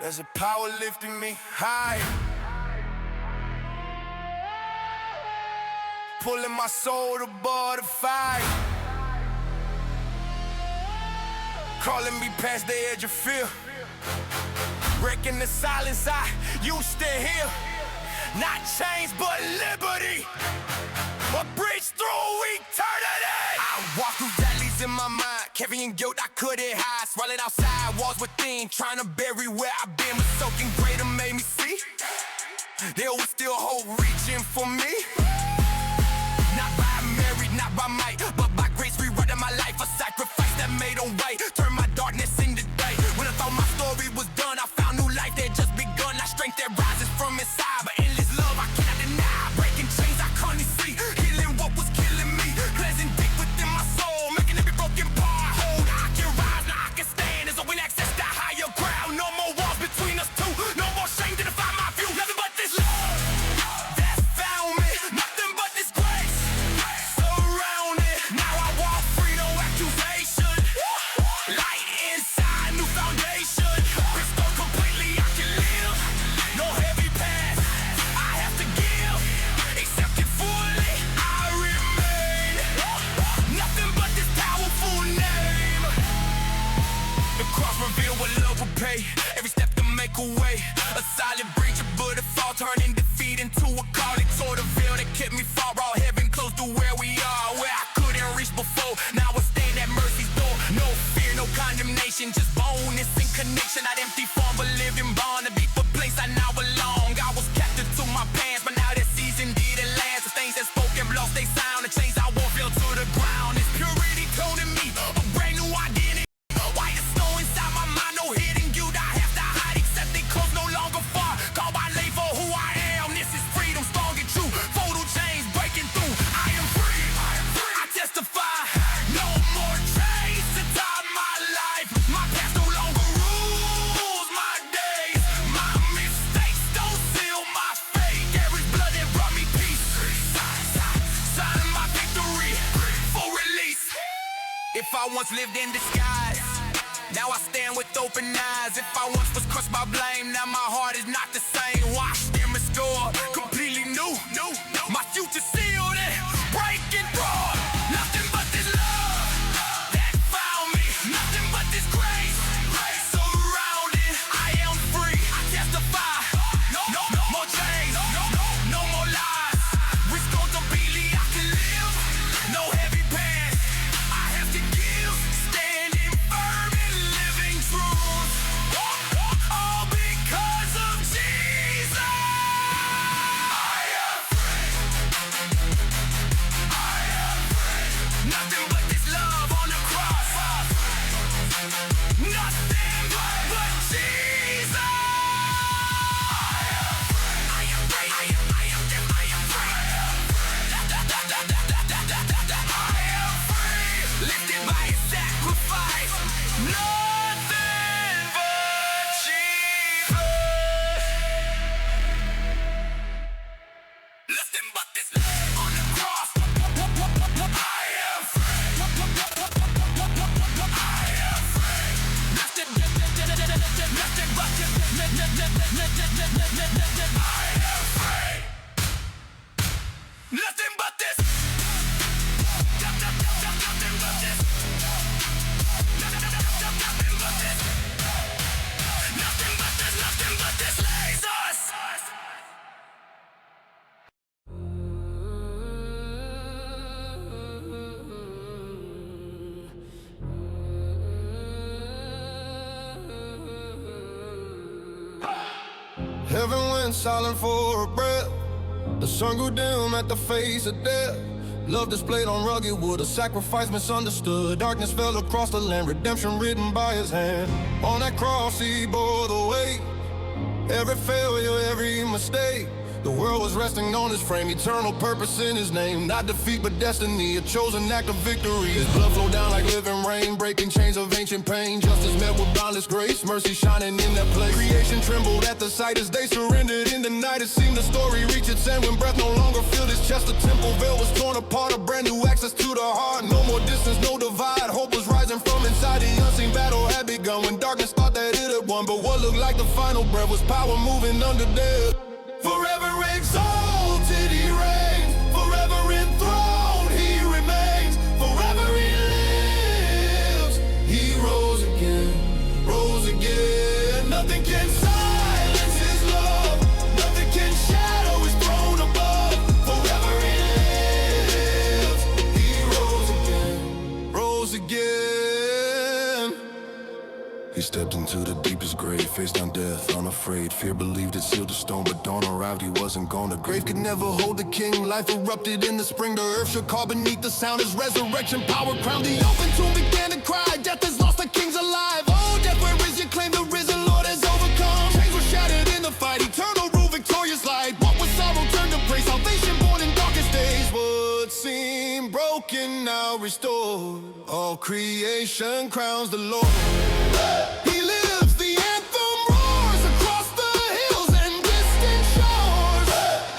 There's a power lifting me high, pulling my soul above the fire, calling me past the edge of fear, breaking the silence I used to hear. Not chains but liberty, a bridge through eternity. I walk through valleys in my mind, carrying guilt I couldn't hide, swirling outside, walls within, trying to bury where I've been. But soaking greater made me see there was still hope reaching for me. Not by merit, not by might, but by grace rewriting my life. A sacrifice that made a way, turned my darkness into day. When I thought my story was done, I found new life that just begun. Not strength that rises from inside, but endless love I cannot deny. Breaking chains I couldn't see, healing what was killing me, cleansing deep within my soul, making every broken part whole. I can rise, now I can stand as I win access to higher ground. No more walls between us two, no more shame to define my view. Nothing but this love that found me, nothing but this grace surrounded. Now I walk free, no accusation. Light inside, new foundation. Restored completely, I can live. No heavy past, I have to give. Accepted fully, I remain. Nothing but this powerful name. The cross revealed what love will pay. Every step to make a way. A solid breach, but a fall, turning defeat into a call. It tore the veil that kept me far out. Heaven close to where we are, where I couldn't reach before. Now I stand at mercy's door. No fear, no condemnation, just bonus and connection. Not empty form, but living bond. A deeper place I now belong. I was captive to my past, but now that season did it last. The things that spoken lost they sound. The chains I wore fell to the ground. It's purity toning me a brand new identity. White as snow inside my mind, no hidden guilt I have to hide. Accepted close, no longer far. Call by name for who I am. This is freedom, strong and true. Photo chains breaking through. I am free. I testify. No more chains to tie my life. My past no longer rules my days. My mistakes don't seal my fate. There is blood that brought me peace. Signing my victory for release. If I once lived in disguise, now I stand with open eyes. If I once was crushed by blame, now my heart is not the same. Washed and restored, completely new. My future sealed and breaking through. Nothing but this love that found me. Nothing but this grace surrounded. I am free. I testify. No more chains. No more lies. Restored completely. I can live. No heavy past. I have to give. Standing firm and living truth. All because of Jesus. I am free. I am free. Nothing but this love on the cross. Nothing but Jesus. I am free. I am free. I am free. Lifted by his sacrifice. Nothing but Jesus. Nothing but this love on the cross. I am free. I am free. Nothing but I am free. Nothing but this. Nothing but this. Nothing but this. Jesus. Heaven went silent for a breath. The sun grew dim at the face of death. Love displayed on rugged wood, a sacrifice misunderstood. Darkness fell across the land, redemption written by his hand. On that cross he bore the weight, every failure, every mistake. The world was resting on his frame, eternal purpose in his name. Not defeat but destiny, a chosen act of victory. His blood flowed down like living rain, breaking chains of ancient pain. Justice met with boundless grace, mercy shining in that place. Creation trembled at the sight as they surrendered in the night. It seemed the story reached its end when breath no longer filled his chest. The temple veil was torn apart, a brand new access to the heart. No more distance, no divide, hope was rising from inside. The unseen battle had begun when darkness thought that it had won. But what looked like the final breath was power moving under death. Forever exalted he reigns, forever enthroned he remains, forever he lives. He rose again, rose again. Nothing can silence his love, nothing can shadow his throne above. Forever he lives. He rose again, rose again. He stepped into the deepest grave, faced down death, unafraid. Fear believed it sealed the stone, but dawn arrived, he wasn't gone. The grave could never hold the king. Life erupted in the spring, the earth shook all beneath the sound. His resurrection power crowned the open tomb, began to cry. Death has lost, the king's alive. Oh, death, where is your claim? The risen Lord has overcome. Chains were shattered in the fight, eternal rule, victorious light. What was sorrow turned to praise, salvation born in darkest days. What seemed broken now restored, all creation crowns the Lord. He lives, the anthem roars across the hills and distant shores.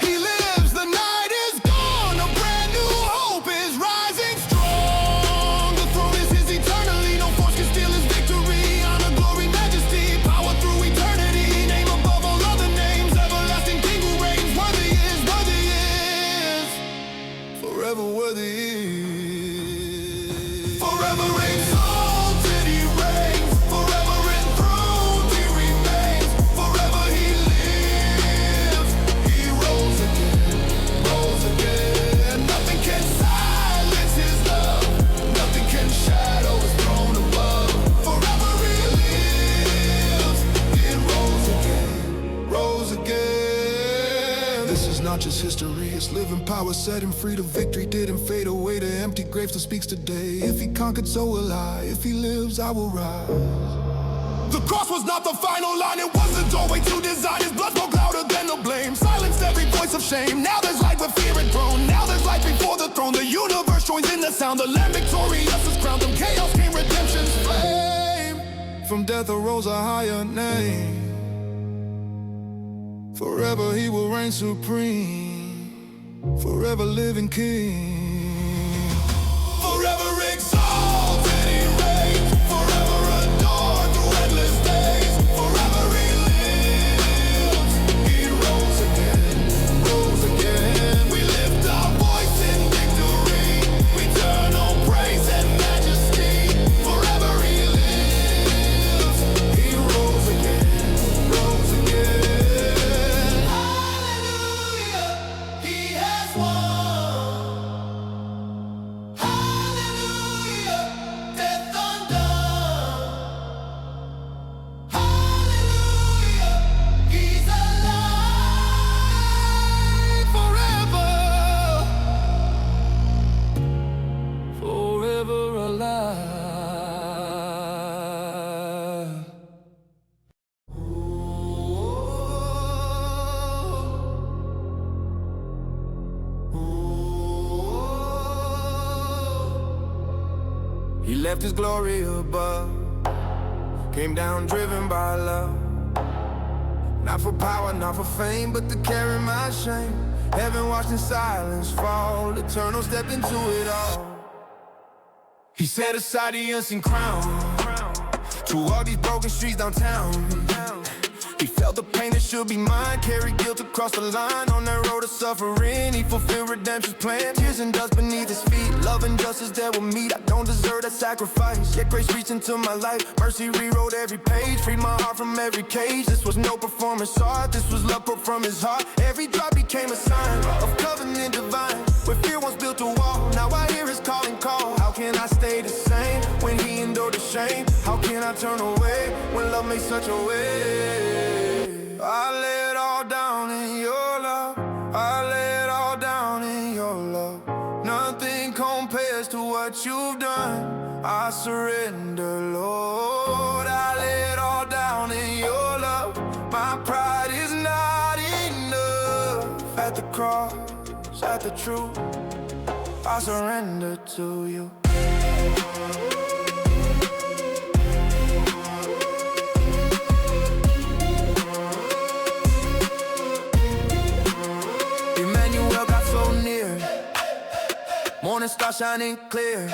He lives, the night is gone, a brand new hope is rising strong. The throne is his eternally, no force can steal his victory. Honor, glory, majesty, power through eternity. Name above all other names, everlasting King who reigns. Worthy is, forever worthy is. Forever exalted he reigns, forever enthroned he remains, forever he lives. He rose again. Nothing can silence his love, nothing can shadow his throne above. Forever he lives. He rose again. This is not just history, it's living power, setting free. The victory didn't fade away, the empty grave still speaks today. If he conquered, so will I. If he lives, I will rise. The cross was not the final line, it was the doorway to design. His blood spoke louder than the blame, silenced every voice of shame. Now there's light where fear had grown, now there's light before the throne. The universe joins in the sound, the Lamb victorious is crowned. From chaos came redemption's flame, from death arose a higher name. Forever he will reign supreme, forever living King. Forever exalted he reigns, forever adored through endless days. Forever he lives. He rose again. We lift our voice in victory, we turn on praise and majesty. Forever he lives. He rose again. Hallelujah, he has won. Hallelujah, death undone. Hallelujah, he's alive forever. Forever alive. He left his glory above, came down driven by love. Not for power, not for fame, but to carry my shame. Heaven watched in silence fall, eternal stepped into it all. He set aside the unseen crown to walk these broken streets downtown. He felt the pain that should be mine, carried guilt across the line. On that road of suffering, he fulfilled redemption's plan. Tears and dust beneath his feet, love and justice that will meet. I don't deserve that sacrifice, yet grace reached into my life. Mercy rewrote every page, freed my heart from every cage. This was no performance art, this was love poured from his heart. Every drop became a sign of covenant divine. Where fear once built a wall, now I hear his calling call. How can I stay the same when he endured the shame? How can I turn away when love makes such a way? I lay it all down in your love, I lay it all down in your love. Nothing compares to what you've done. I surrender, Lord. I lay it all down in your love. My pride is not enough. At the cross, at the truth, I surrender to you. Emmanuel got so near, morning star shining clear.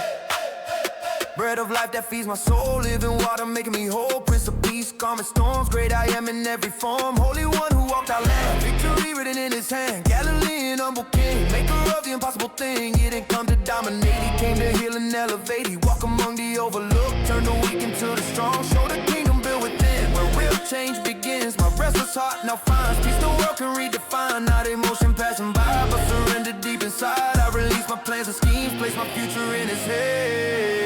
Bread of life that feeds my soul, living water making me whole. Prince of peace, calming storms, great I am in every form. Holy one who walked our land, victory written in his hand. Galilean, humble king, maker of the impossible thing. He didn't come to dominate, he came to heal and elevate. He walked among the overlooked, turn the weak into the strong. Show the kingdom built within, where real change begins. My restless heart now finds peace the world can redefine. Not emotion passing by, but surrender deep inside. I release my plans and schemes, place my future in his head.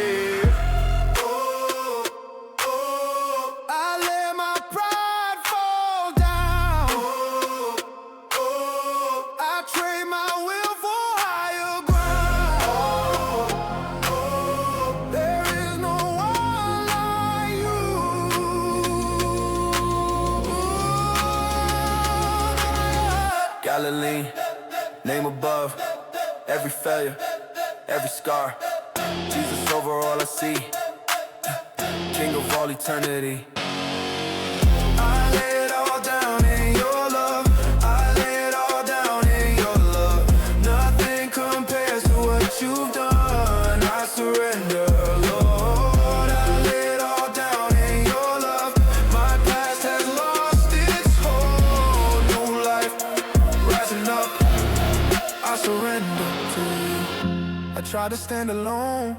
Galilean, name above every failure, every scar. Jesus over all I see, King of all eternity. I lay it all down in your love. I lay it all down in your love. Nothing compares to what you've done. I surrender, Lord. I lay it all down in your love. My past has lost its hold. New life rising up, I surrender to you. I tried to stand alone,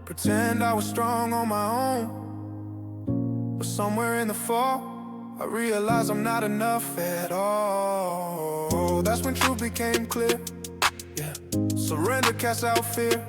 pretend I was strong on my own. But somewhere in the fall, I realized I'm not enough at all. That's when truth became clear. Yeah, surrender casts out fear.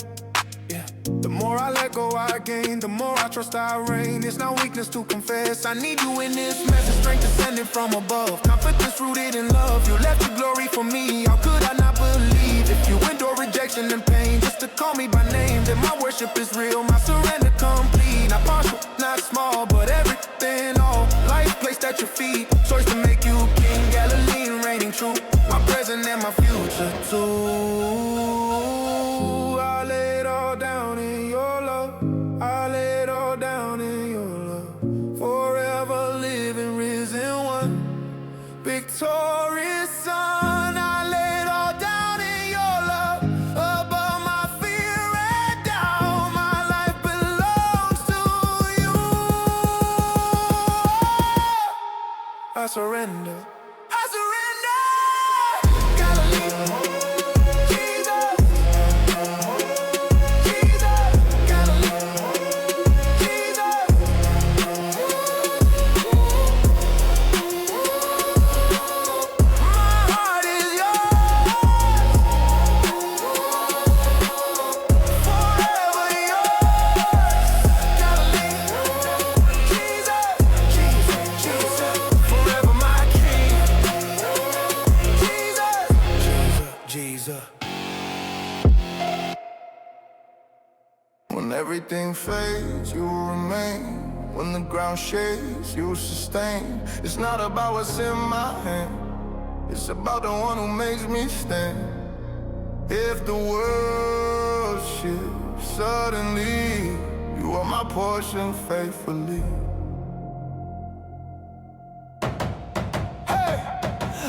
Yeah, the more I let go, I gain. The more I trust, I reign. It's not weakness to confess. I need you in this mess. The strength descending from above. Confidence rooted in love. You left your glory for me. How could I not believe? If you endure rejection and pain just to call me by name, then my worship is real. My surrender complete. Not partial, not small, but everything, all life placed at your feet. Choice to make you king. Galilean reigning true. My present and my future too. I lay it all down in your love. I lay it all down in your love. Forever living, risen one, victorious son. I lay it all down in your love. Above my fear and doubt, my life belongs to you. I surrender. I surrender. Galilean. When everything fades, you remain. When the ground shakes, you sustain. It's not about what's in my hand, it's about the one who makes me stand. If the world shifts suddenly, you are my portion faithfully.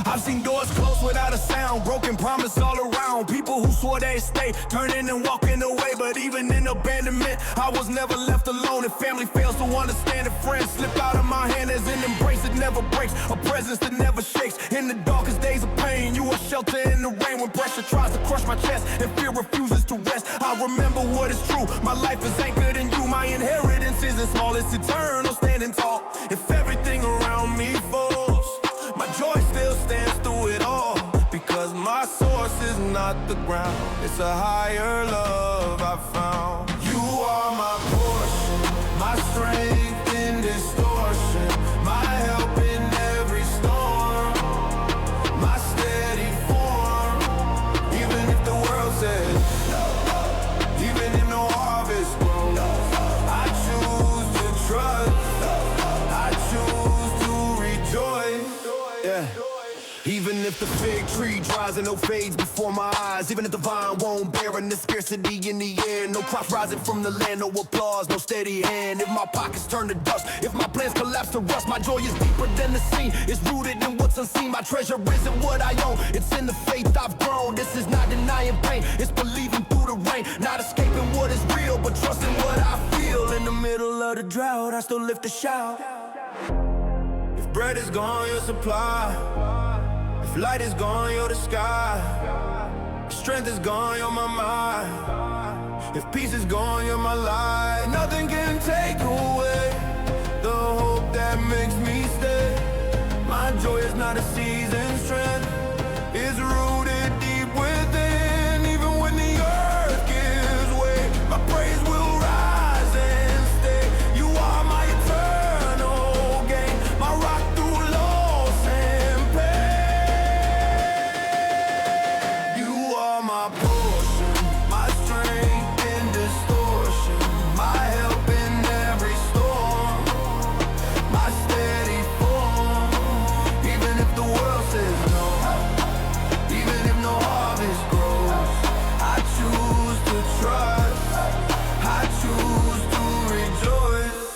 I've seen doors close without a sound, broken promise all around. People who swore they'd stay, turning and walking away. But even in abandonment, I was never left alone. If family fails to understand, if friends slip out of my hand, as an embrace that never breaks, a presence that never shakes. In the darkest days of pain, you are shelter in the rain. When pressure tries to crush my chest and fear refuses to rest, I remember what is true. My life is anchored in you. My inheritance isn't small, it's eternal, standing tall. If everything around me falls, my joy still stands through it all. Because my source is not the ground, it's a higher love I found. You are my portion, my strength in distortion, my help in every storm, my steady form. Even if the world says no, even if no harvest grows, I choose to trust, I choose to rejoice. Yeah. Even if the fig tree dries and no fades before my eyes, even if the vine won't bear and there's scarcity in the air, no crops rising from the land, no applause, no steady hand. If my pockets turn to dust, if my plans collapse to rust, my joy is deeper than the scene. It's rooted in what's unseen. My treasure isn't what I own, it's in the faith I've grown. This is not denying pain, it's believing through the rain, not escaping what is real, but trusting what I feel. of the drought, I still lift a shout. If bread is gone, your supply. If light is gone, you're the sky. If strength is gone, you're my mind. If peace is gone, you're my light. Nothing can take away the hope that makes me stay. My joy is not a season strength. It's rooted deep within. Even when the earth gives way, my praise will rise and stay. You are my eternal gain, my rock through loss and pain. You are my portion, my strength in distortion, my help in every storm, my steady form. Even if the world says no, even if no harvest grows, I choose to trust, I choose to rejoice.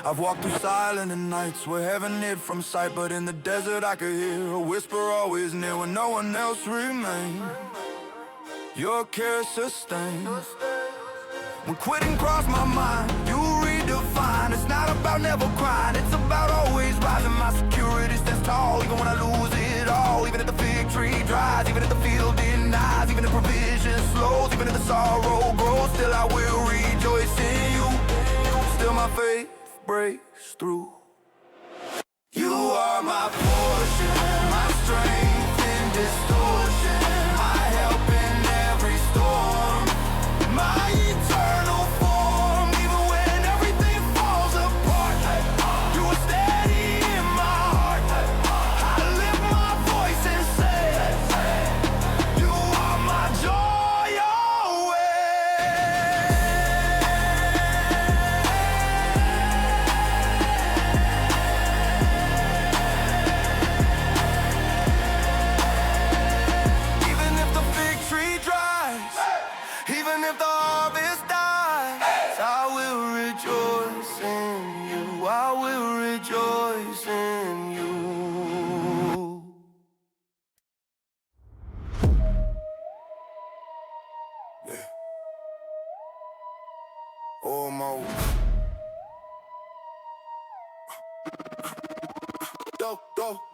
I've walked through silent nights where heaven hid from sight, but in the desert I could hear a whisper always near when no one else remained. Your care sustains. When quitting crossed my mind, you redefine. It's not about never crying, it's about always rising. My security stands tall, even when I lose it all. Even if the fig tree dries, even if the field denies, even if provision slows, even if the sorrow grows, still I will rejoice in you. Still my faith breaks through. You are my portion, my strength in distortion, my help in every storm, my eternal form. Even when everything falls apart, you are steady in my heart. I lift my voice and say, you are my joy always. Even if the fig tree dries, even if the harvest dies, I will rejoice in you. I will rejoice in you. Yeah. Almost.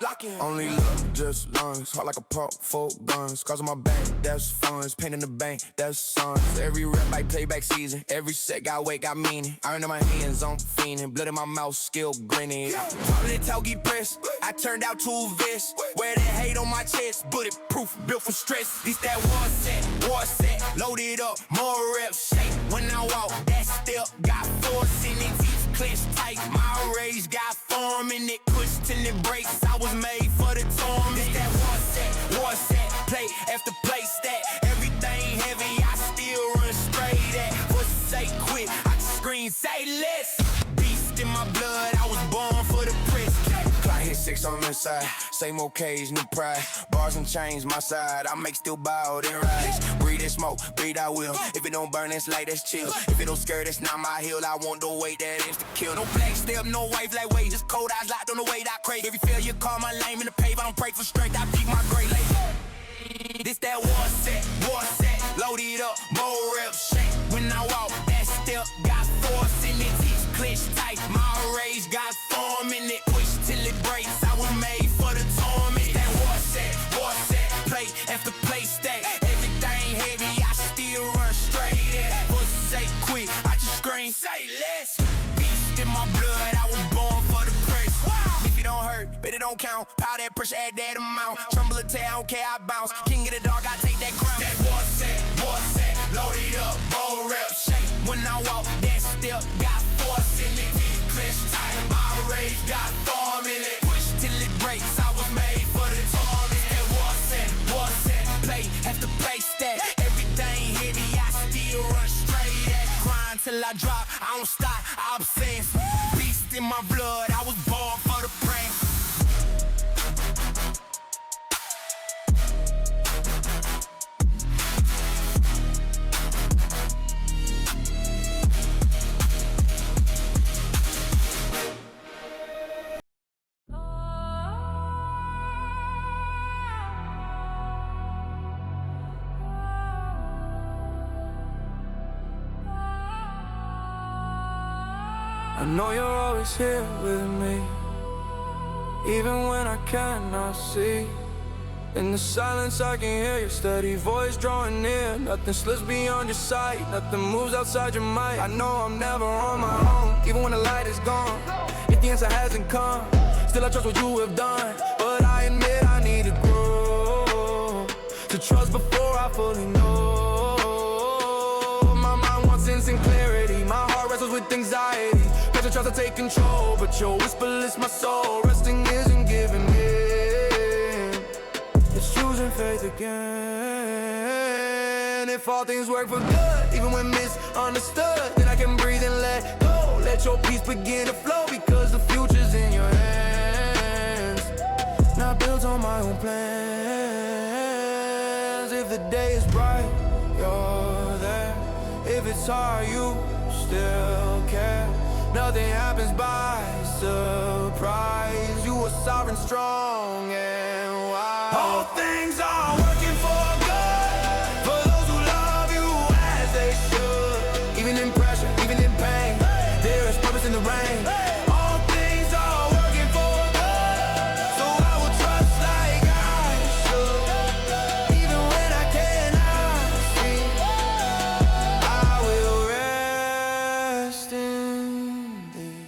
Lock in. Only love, just lungs. Heart like a pump, full guns. Cause on my back, that's funds. Pain in the bank, that's sons. Every rep like playback season. Every set got weight, got meaning. Iron in my hands, I'm fiending. Blood in my mouth, skill grinning. Probably talkie press. I turned out two vests. Wear that hate on my chest. Bulletproof, built for stress. This that war set. Loaded up, more reps. Shake when I walk, that step got force in it. Teeth clenched tight. My rage got form in it. Push till it breaks. I was made for the torment. This that war set. Play after play stat. Everything heavy, I still run straight at. What's say quit? I just scream, say less. Beast in my blood, I was born for the press. Clock hit 6 on the inside. Same old cage, new pride. Bars and chains, my side. I make still bow, then rise. Breathe and smoke, breathe I will. If it don't burn, it's light, that's chill. If it don't scare, that's not my hill. I want the weight that is to kill. No black step, no wave like wait. Just cold eyes locked on the weight I crave. Every failure, call my name in the pave. I don't pray for strength, I peak my grade late. This that war set. Loaded up, more reps. Shake when I walk, that step got force in it. Teeth clenched tight, my rage got form in it. Push till it breaks, I was made for the torment. That war set. Play after play stack. Everything heavy, I still run straight at. Pussy say quit, I just scream, say less. Beast in my blood, I was born for the press. If it don't hurt, bet it don't count. Power that pressure, add that amount. Tremble a tail, I don't care, I bounce. King of the dark, I take that crown. That war set. Loaded up, more reps. Shake when I walk, that step got force in it. Clenched tight, my rage got form in it. Push till it breaks, I was made for the torment. That war set. Play after play stat. Everything heavy, I still run straight at. Grind till I drop, I don't stop, I'm obsessed. Beast in my blood, I was born for the prank. I know you're always here with me, even when I cannot see. In the silence I can hear your steady voice drawing near. Nothing slips beyond your sight, nothing moves outside your might. I know I'm never on my own, even when the light is gone. If the answer hasn't come, still I trust what you have done. But I admit I need to grow, to trust before I fully know. My mind wants instant clarity, my heart wrestles with anxiety. Pressure tries to take control, but your whisper lifts my soul. Resting isn't giving in, it's choosing faith again. If all things work for good, even when misunderstood, then I can breathe and let go. Let your peace begin to flow, because the future's in your hands, not built on my own plans. If the day is bright, you're there. If it's hard, you still care. Nothing happens by surprise. You are sovereign, strong, and wise. All things are working for good, for those who love you as they should. Even in pressure, even in pain, there is purpose in the rain. All things are working for good, so I will trust like I should. Even when I cannot see, I will rest in thee.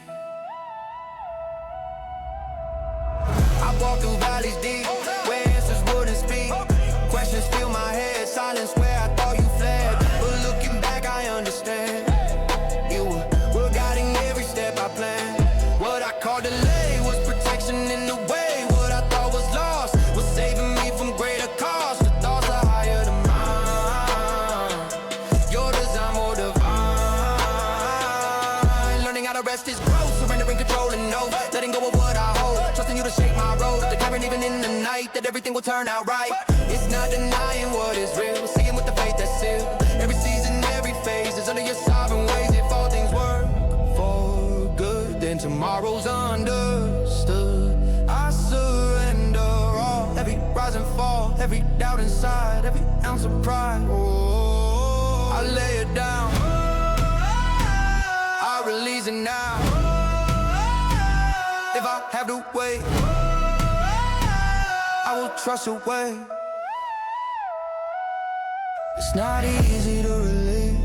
I walk through valleys deep, where answers wouldn't speak. Questions fill my head, silence where I thought you fled. But looking back, I understand. You were guiding every step I planned. What I called delay was protection in the way. What I thought was lost was saving me from greater cost. The thoughts are higher than mine, your design more divine. Learning how to rest is growth, surrendering control and know, letting go of what I hold, trusting you to shape my road, declaring even in the night that everything will turn out right. It's not denying what is real, seeing with the faith that's sealed. Every season, every phase is under your sovereign ways. If all things work for good, then tomorrow's understood. I surrender all, every rise and fall, every doubt inside, every ounce of pride. Oh, I lay it down, I release it now. If I have to wait, I will trust your way. It's not easy to release,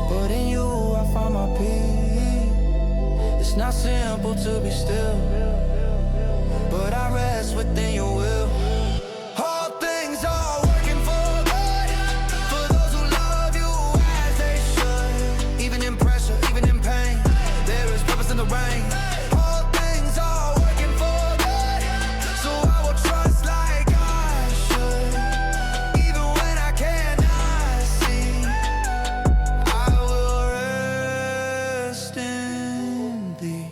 but in you I find my peace. It's not simple to be still, but I rest within your will. All things are working for good, for those who love you as they should. Even in pressure, even in pain, there is purpose in the rain. All things are working for good, so I will trust like I should. Even when I cannot see, I will rest in thee.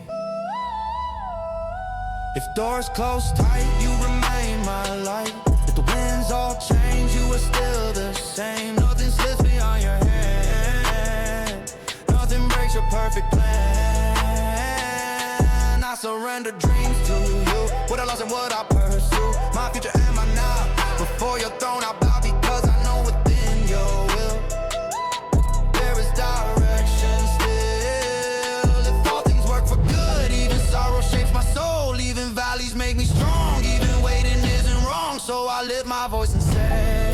If doors close tight, you remain my light. If the winds all change, you are still the same. Nothing slips beyond your hand, nothing breaks your perfect plan. I surrender dreams to you, what I lost and what I pursue. My future and my now, before your throne I bow, because I know within your will there is direction still. If all things work for good, even sorrow shapes my soul. Even valleys make me strong, even waiting isn't wrong. So I lift my voice and say,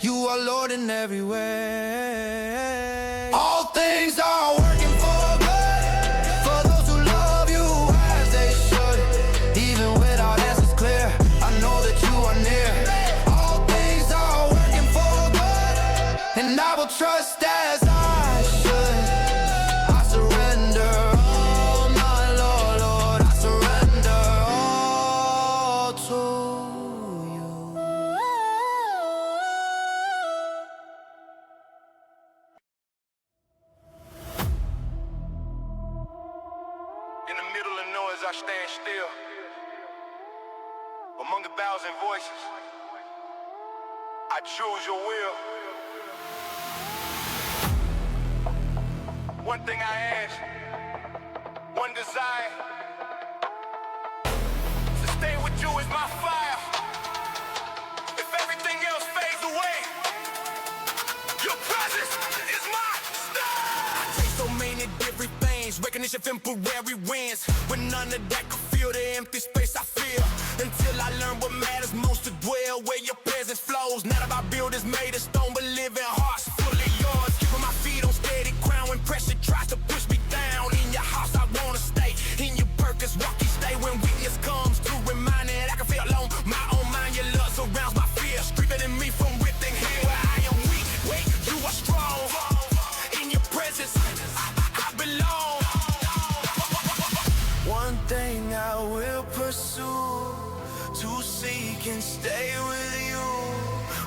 you are Lord in every way. All things are working for good, for those who love you as they should. Even without answers clear, I know that you are near. All things are working for good, and I will trust as I should. I surrender all, my Lord, Lord, I surrender all to you. In the middle of noise, I stand still. Among a thousand voices, I choose your will. One thing I ask, one desire, to stay with you is my fire. If everything else fades away, your presence is my star. I taste so many different recognition, temporary wins. When none of that could feel the empty space I feel. Until I learn what matters most to dwell where your presence flows. Not about buildings made of stone, but living hearts fully yours. Keeping my feet on steady ground when pressure tries to push me down. In your house I wanna stay, in your purpose walk each day. When weakness comes to remind me that I can feel alone. My own mind, your love surrounds my fear, strengthening me from within here. Where I am weak, wait, you are strong. In your presence, I belong. One thing I will pursue, to seek and stay with you.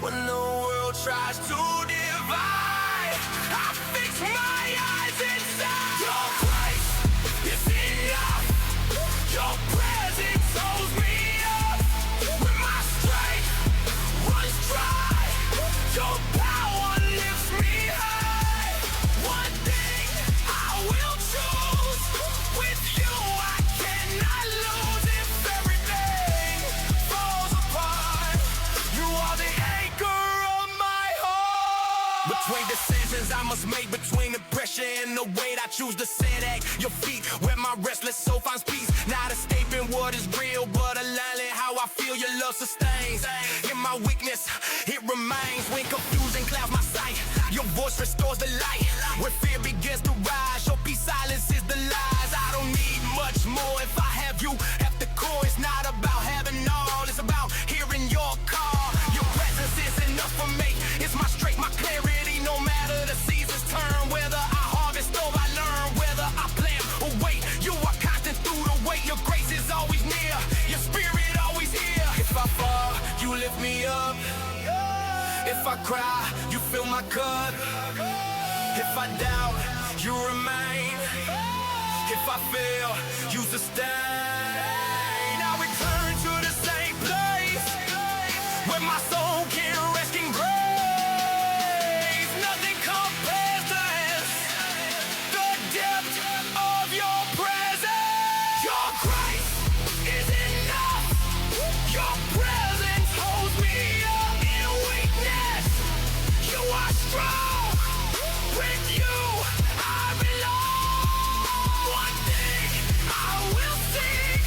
When the world tries to divide, I fix my eyes inside. Your grace is enough. Your presence holds me up. When my strength runs dry, your power lifts me high. One thing I will choose, with you I cannot lose. If everything falls apart, you are the anchor of my heart. Between decisions I must make, between the pressure and the weight, I choose to sit at your feet, where my restless soul finds peace. Not escaping what is real, but aligning how I feel your love sustains. In my weakness, it remains. When confusion clouds my sight, your voice restores the light. When fear begins to rise, your peace silences the lies. I don't need much more if I have you at the core. It's not about having all, it's about hearing your call. Your presence is enough for me, it's my strength, my clarity. No matter the seasons turn, whether I harvest or I learn, whether I plant or wait, you are constant through the weight. Your grace is always near, your spirit always here. If I fall, you lift me up. If I cry, you fill my cup. If I doubt, you remain. If I fail, you sustain. I return to the same place, where my soul can rest in grace. Nothing compares to the depth of your presence. Your grace is enough. Your presence holds me up in weakness. You are strong. With you, I belong. One thing I will seek,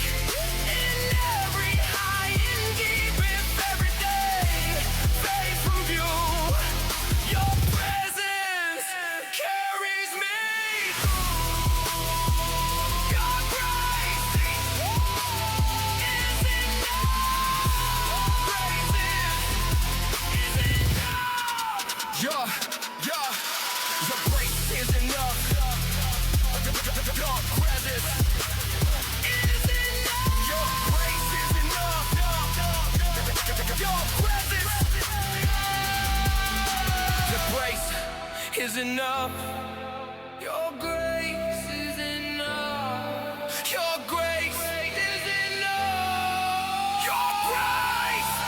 In every high and deep, if everything fades from view, your presence carries me through. Your grace is enough. Grace is enough. Your grace is enough. Your presence is enough. Your grace is enough. Your presence. Your grace is enough. Your grace is enough. Your grace is enough. Your grace is enough. Your grace is enough.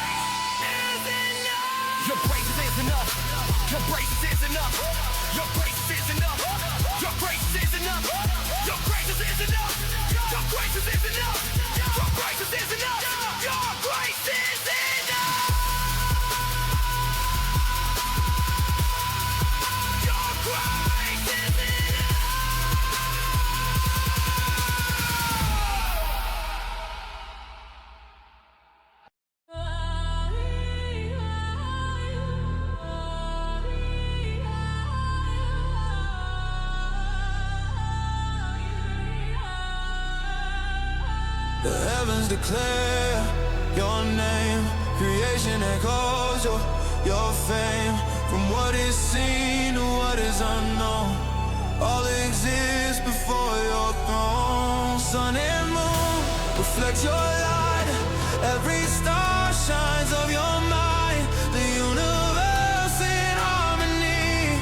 Your grace is enough. Your grace is enough. Your grace is enough. Your grace is enough. Your grace is enough. Your grace is enough. Your grace is enough. Your grace is the heavens declare your name. Creation echoes your fame. From what is seen to what is unknown, all exists before your throne. Sun and moon reflect your light. Every star shines of your might. The universe in harmony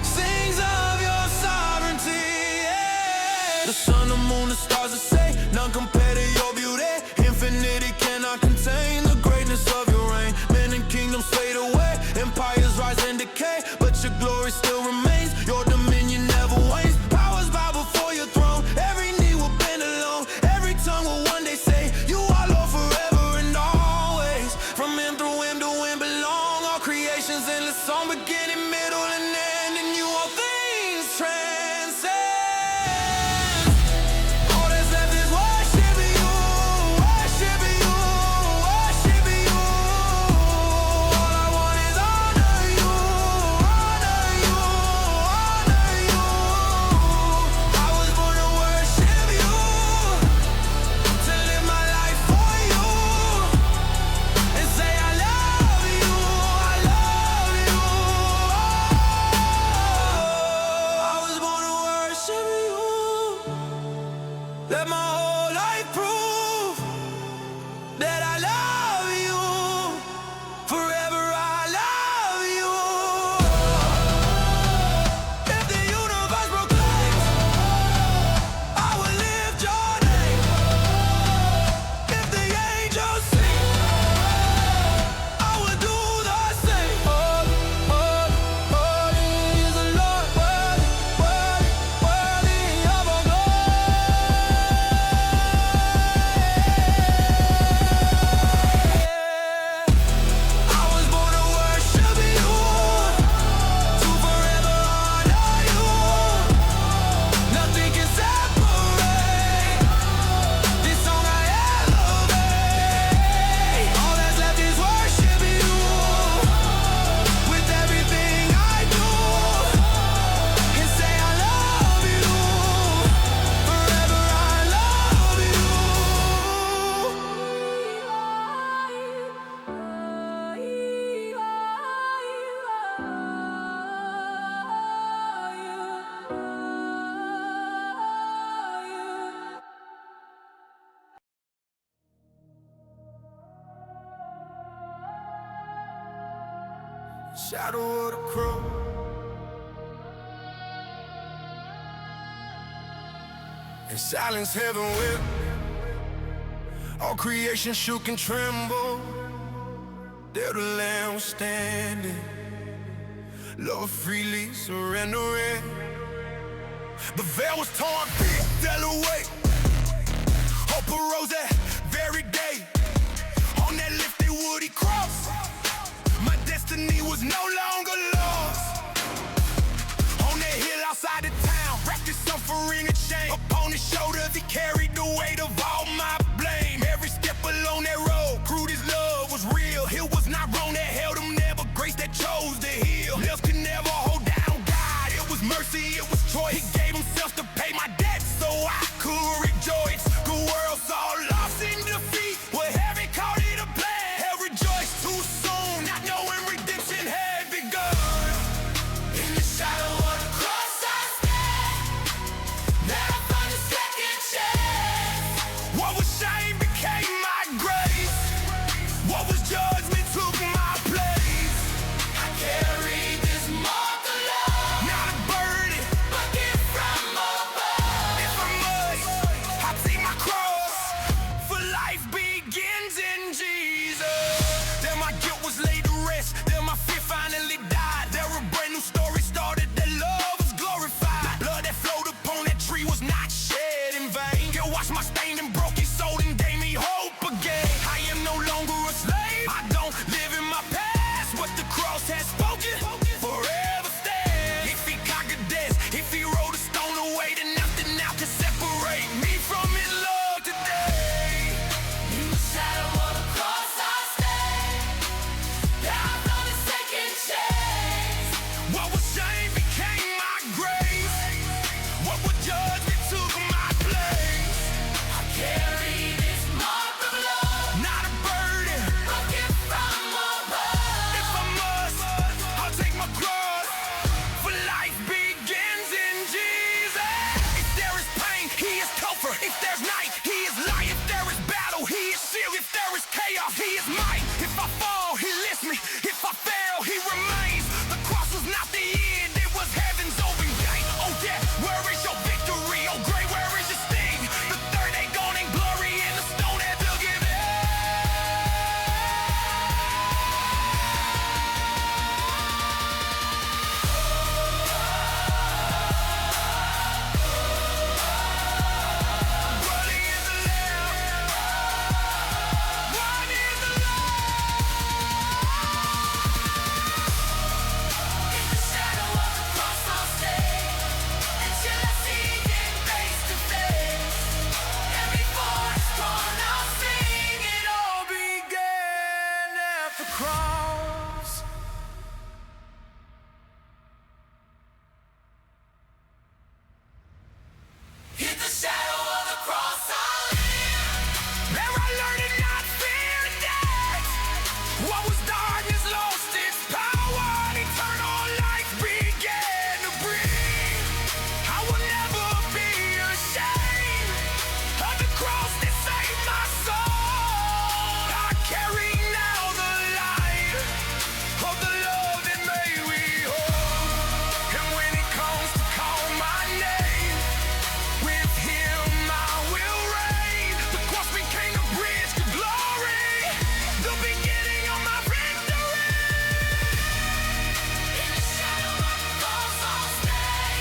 sings of your sovereignty. Yeah. The sun, the moon, the stars are say none compare to your beauty. Infinity cannot contain the greatness of your reign. Men and kingdoms fade away, empires rise and decay, but your glory still remains. Your dominion never wanes. Powers bow before your throne. Every knee will bend alone. Every tongue will one day say, you are Lord forever and all. shadow of the cross. In silence heaven wept, all creation shook and trembled. There the Lamb was standing, love freely surrendering. The veil was torn, feet fell away. Hope arose that very day. On that lifted woody cross, my destiny was no longer lost. On that hill outside the town, wrapped his suffering in shame. Upon his shoulders he carried the weight of all my blame. Every step along that road proved his love was real. It was not wrong that held him there, but grace that chose to heal. Nails could never hold down God. It was mercy, it was choice. He gave himself to pay my debt so I could rejoice. The world saw loss in defeat, what heaven called it a plan. Hell rejoiced too soon, not knowing redemption had begun. In the shadow of the cross I stand, now I find a second chance. What was shame became my grace, what was judgment took my place. I carry this mark of love, not a burden, but gift from above. If I must, I'll take my cross, for life begins in Jesus. There my guilt was laid to rest, there my fear finally died. There a brand new story started, that love was glorified. The blood that flowed upon that tree was not shed in vain. It washed my stained and broken soul and gave me hope again. I am no longer a slave, I don't live in my past. What the cross has spoken, forever stand. If he conquered death, if he rolled a stone away, then nothing now can separate me from his love today. In the shadow of the cross I stand, now I found a second chance. What was shame became my grace, what was judgment took my place. I carry this mark of love, not a burden, but gift from above. If I must, I'll take my cross, for life begins in Jesus. If there is pain, he is comfort. If there's night, he is light. If there is battle, he is shield. If there is chaos, he is might. If I fall, he lifts me. If I fail, he remains. The cross was not the end, it was heaven's open gate. Oh death, where is your victory? Oh grave, where is your sting? The third day gone in glory, and the stone had to give in. Bloody is the Lamb, one is the In the shadow of the cross I'll stay, until I see him face to face. Every voice torn, I'll sing. It all began at the cross. In the shadow of the cross I'll live. There I learned to not fear death. What was darkness lost its power, and eternal life began to breathe. I will never be ashamed of the cross that saved my soul. I carry now the light of the love that made me whole. And when it comes to call my name, with him I will reign. The cross became the bridge to glory, the beginning of my victory. In the shadow of the cross I'll stay,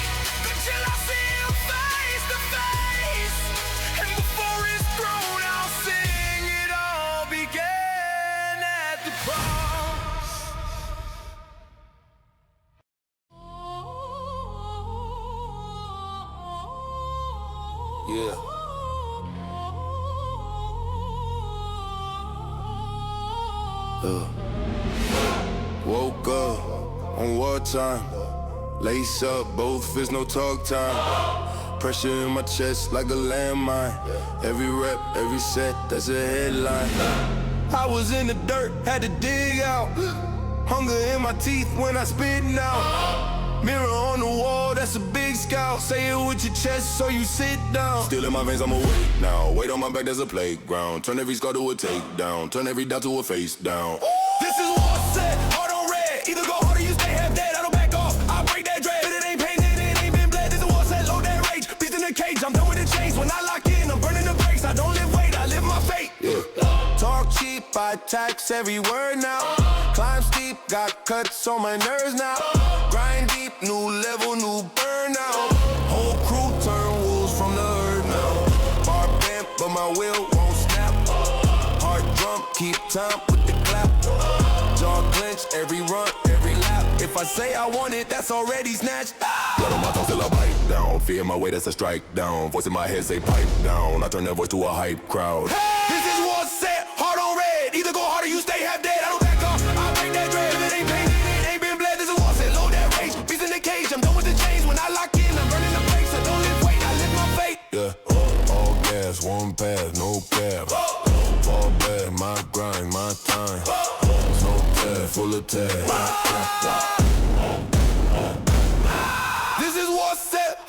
until I see him face to face. And before his throne I'll sing. It all began at the cross. Yeah. Woke up on wartime, lace up, both fists, no talk time. Pressure in my chest like a landmine. Every rep, every set, that's a headline. I was in the dirt, had to dig out. Hunger in my teeth when I spit now. Mirror on the wall, that's a big scout. Say it with your chest so you sit down. Still in my veins, I'm awake now. Weight on my back, there's a playground. Turn every scar to a takedown. Turn every doubt to a face down. This is war set, heart on red. Either go hard or you tax every word now. Climb steep, got cuts on my nerves now. Grind deep, new level, new burnout. Whole crew turn wolves from the herd now. Bar bent, but my wheel won't snap. Heart drum, keep time with the clap. Jaw clench, every run, every lap. If I say I want it, that's already snatched. Blood on my tongue till I bite down. Fear in my way, that's a strike down. Voice in my head say pipe down. I turn that voice to a hype crowd. This is war set, heart on red. Either go hard or you stay half dead. I don't back off, I break that dread. If it ain't painted, it ain't been bled. This is war set, load that rage. Beast in the cage, I'm done with the chains. When I lock in, I'm burning the place. I don't live, wait, I live my fate. Yeah, all gas, one path, no cap. Fall back, my grind, my time. No tag, full of tag. This is war set.